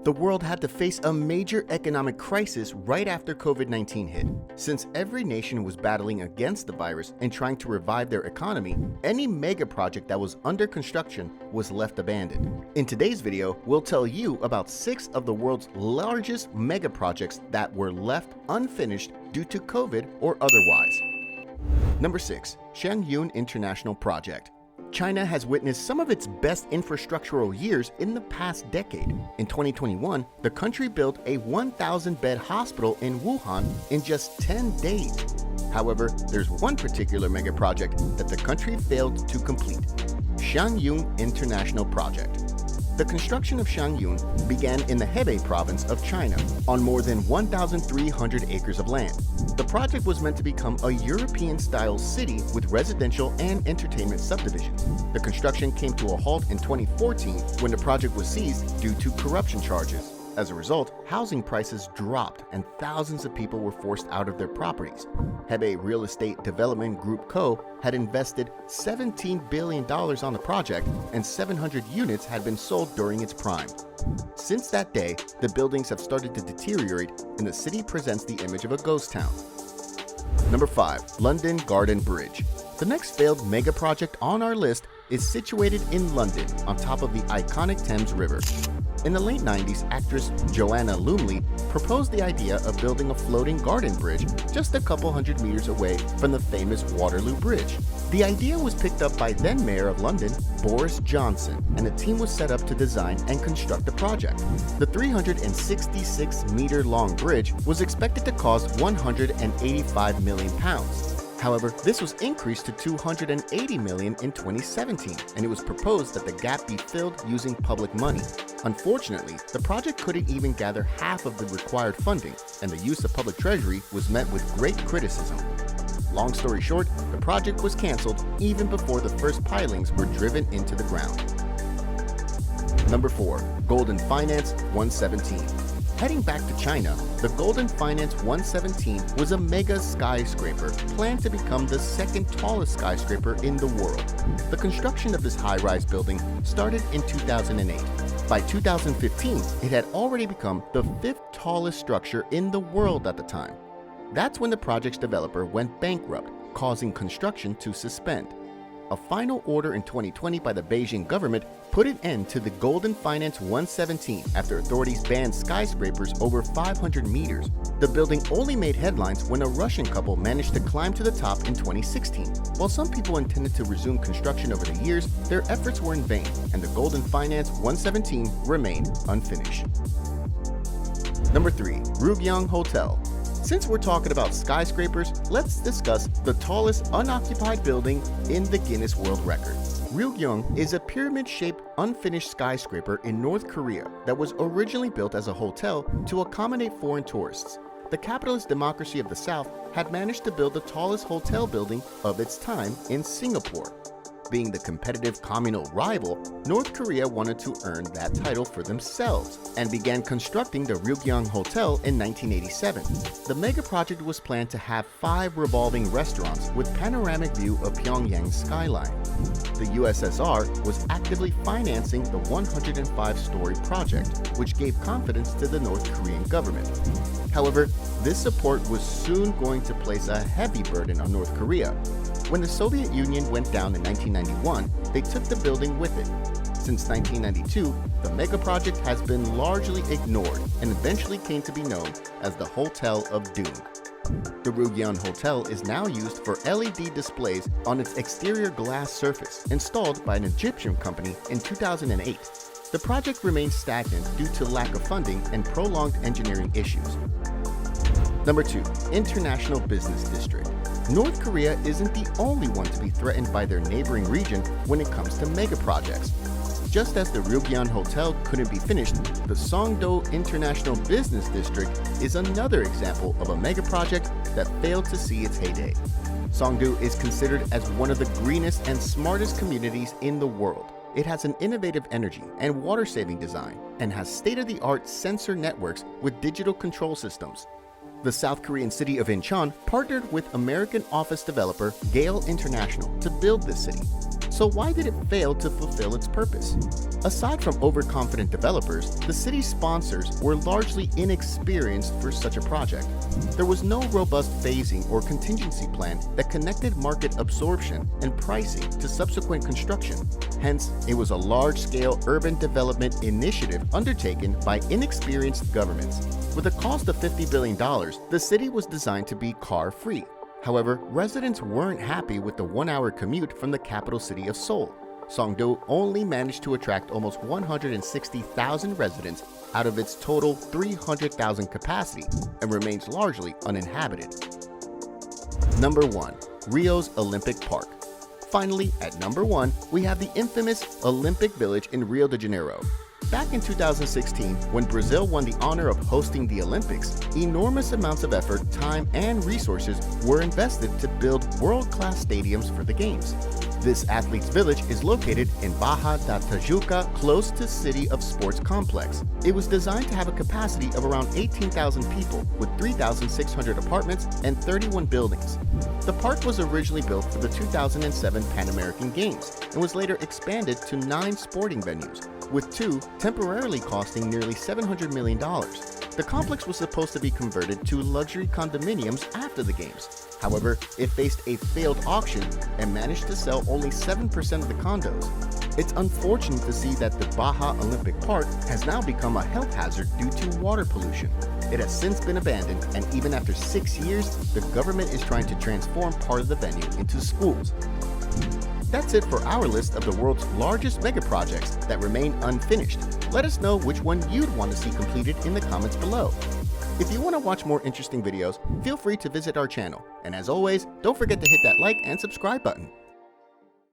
The world had to face a major economic crisis right after COVID-19 hit. Since every nation was battling against the virus and trying to revive their economy, any mega project that was under construction was left abandoned. In today's video, we'll tell you about 6 of the world's largest mega projects that were left unfinished due to COVID or otherwise. Number 6. Xiangyun International Project. China has witnessed some of its best infrastructural years in the past decade. In 2021, the country built a 1,000-bed hospital in Wuhan in just 10 days. However, there's one particular mega project that the country failed to complete: Xiangyun International Project. The construction of Xiangyun began in the Hebei province of China on more than 1,300 acres of land. The project was meant to become a European-style city with residential and entertainment subdivisions. The construction came to a halt in 2014 when the project was seized due to corruption charges. As a result, housing prices dropped and thousands of people were forced out of their properties. Hebei Real Estate Development Group Co. had invested $17 billion on the project, and 700 units had been sold during its prime. Since that day, the buildings have started to deteriorate and the city presents the image of a ghost town. Number 5. London Garden Bridge. The next failed mega project on our list is situated in London on top of the iconic Thames River. In the late 90s, actress Joanna Lumley proposed the idea of building a floating garden bridge just a couple hundred meters away from the famous Waterloo Bridge. The idea was picked up by then Mayor of London, Boris Johnson, and a team was set up to design and construct the project. The 366-meter-long bridge was expected to cost £185 million. However, this was increased to $280 million in 2017, and it was proposed that the gap be filled using public money. Unfortunately, the project couldn't even gather half of the required funding, and the use of public treasury was met with great criticism. Long story short, the project was canceled even before the first pilings were driven into the ground. Number 4. Goldin Finance 117. Heading back to China, the Goldin Finance 117 was a mega skyscraper planned to become the second tallest skyscraper in the world. The construction of this high-rise building started in 2008. By 2015, it had already become the 5th tallest structure in the world at the time. That's when the project's developer went bankrupt, causing construction to suspend. A final order in 2020 by the Beijing government put an end to the Goldin Finance 117 after authorities banned skyscrapers over 500 meters. The building only made headlines when a Russian couple managed to climb to the top in 2016. While some people intended to resume construction over the years, their efforts were in vain, and the Goldin Finance 117 remained unfinished. Number 3. Ryugyong Hotel. Since we're talking about skyscrapers, let's discuss the tallest unoccupied building in the Guinness World Record. Ryugyong is a pyramid-shaped unfinished skyscraper in North Korea that was originally built as a hotel to accommodate foreign tourists. The capitalist democracy of the South had managed to build the tallest hotel building of its time in Singapore. Being the competitive communal rival, North Korea wanted to earn that title for themselves and began constructing the Ryugyong Hotel in 1987. The mega project was planned to have 5 revolving restaurants with panoramic view of Pyongyang's skyline. The USSR was actively financing the 105-story project, which gave confidence to the North Korean government. However, this support was soon going to place a heavy burden on North Korea. When the Soviet Union went down in 1991, they took the building with it. Since 1992, the mega project has been largely ignored and eventually came to be known as the Hotel of Doom. The Ryugyong Hotel is now used for LED displays on its exterior glass surface, installed by an Egyptian company in 2008. The project remains stagnant due to lack of funding and prolonged engineering issues. Number 2. International Business District. North Korea isn't the only one to be threatened by their neighboring region when it comes to mega projects. Just as the Ryugyong Hotel couldn't be finished, the Songdo International Business District is another example of a mega project that failed to see its heyday. Songdo is considered as one of the greenest and smartest communities in the world. It has an innovative energy and water-saving design and has state-of-the-art sensor networks with digital control systems. The South Korean city of Incheon partnered with American office developer Gale International to build this city. So why did it fail to fulfill its purpose? Aside from overconfident developers, the city's sponsors were largely inexperienced for such a project. There was no robust phasing or contingency plan that connected market absorption and pricing to subsequent construction. Hence, it was a large-scale urban development initiative undertaken by inexperienced governments. With a cost of $50 billion, the city was designed to be car-free. However, residents weren't happy with the one-hour commute from the capital city of Seoul. Songdo only managed to attract almost 160,000 residents out of its total 300,000 capacity and remains largely uninhabited. Number 1. Rio's Olympic Park. Finally, at number 1, we have the infamous Olympic Village in Rio de Janeiro. Back in 2016, when Brazil won the honor of hosting the Olympics, enormous amounts of effort, time, and resources were invested to build world-class stadiums for the Games. This athletes' village is located in Barra da Tijuca, close to City of Sports Complex. It was designed to have a capacity of around 18,000 people, with 3,600 apartments and 31 buildings. The park was originally built for the 2007 Pan American Games and was later expanded to 9 sporting venues, with 2 temporarily costing nearly $700 million. The complex was supposed to be converted to luxury condominiums after the Games. However, it faced a failed auction and managed to sell only 7% of the condos. It's unfortunate to see that the Baja Olympic Park has now become a health hazard due to water pollution. It has since been abandoned, and even after 6 years, the government is trying to transform part of the venue into schools. That's it for our list of the world's largest megaprojects that remain unfinished. Let us know which one you'd want to see completed in the comments below. If you want to watch more interesting videos, feel free to visit our channel. And as always, don't forget to hit that like and subscribe button.